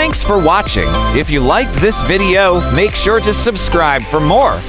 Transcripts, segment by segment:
Thanks for watching. If you liked this video, make sure to subscribe for more.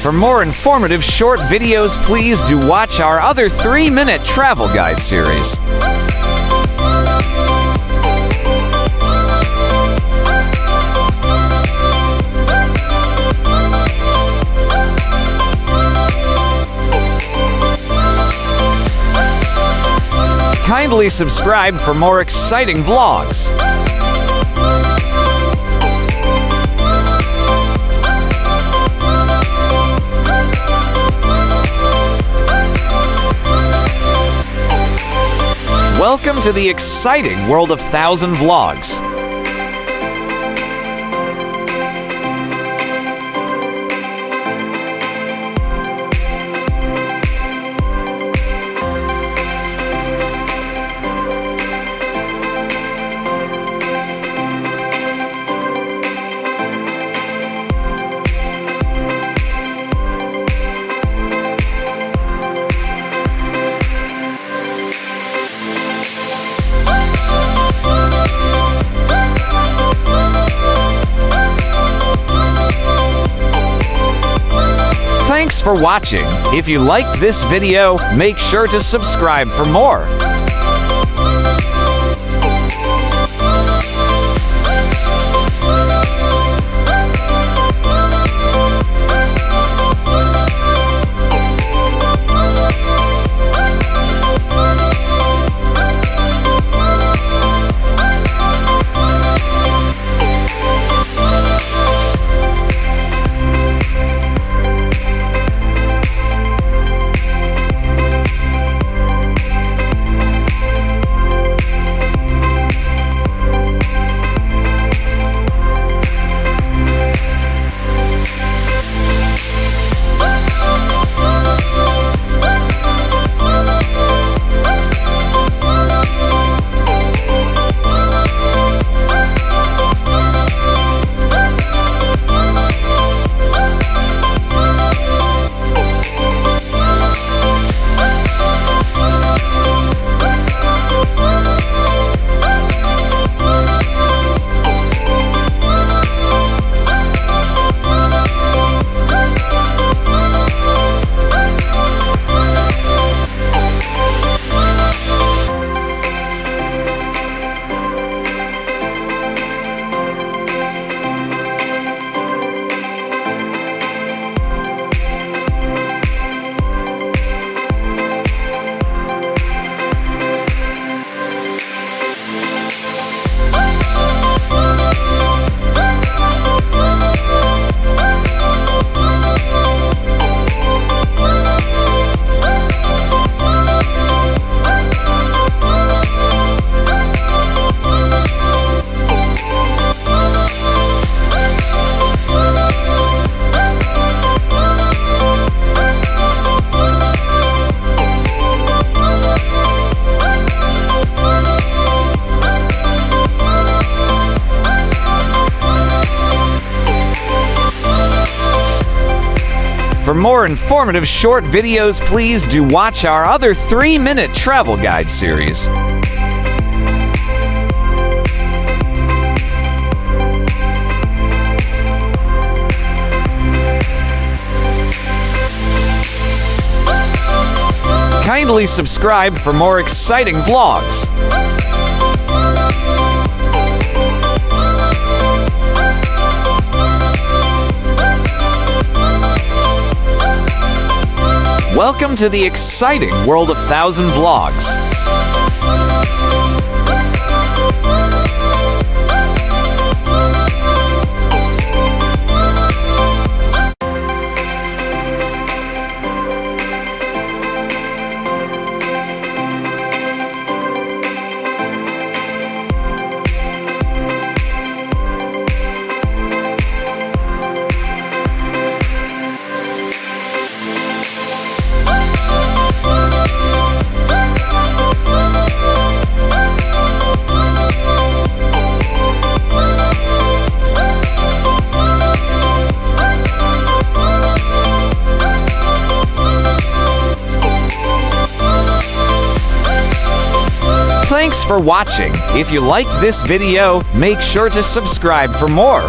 For more informative short videos, please do watch our other 3-minute travel guide series. Kindly subscribe for more exciting vlogs. Welcome to the exciting world of 1,000 Vlogs. Thanks for watching. If you liked this video, make sure to subscribe for more. For more informative short videos, please do watch our other 3-minute travel guide series. Kindly subscribe for more exciting vlogs. Welcome to the exciting world of 1,000 vlogs. Thanks for watching. If you liked this video, make sure to subscribe for more.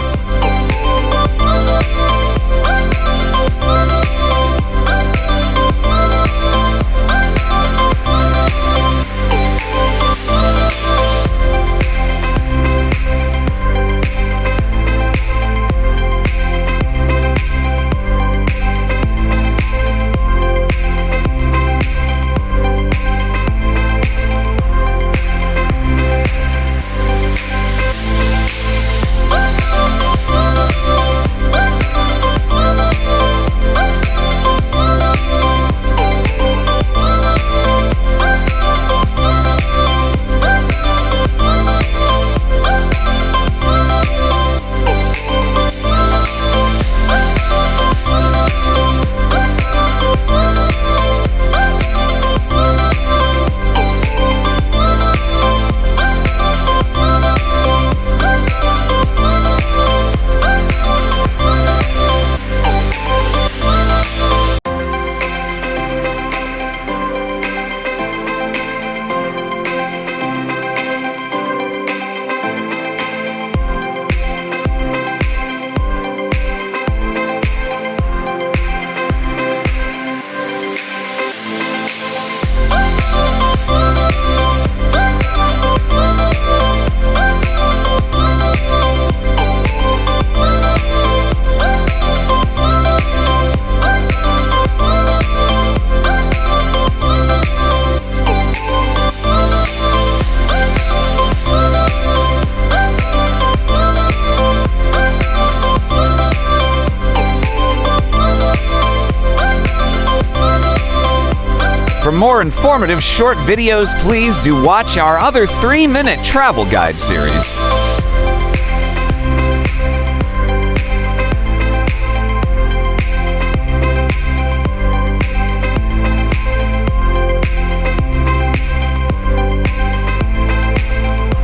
For more informative short videos, please do watch our other 3-minute travel guide series.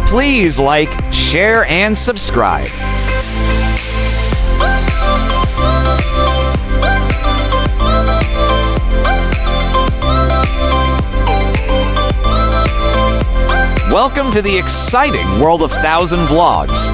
Please like, share, and subscribe. Welcome to the exciting world of 1,000 vlogs.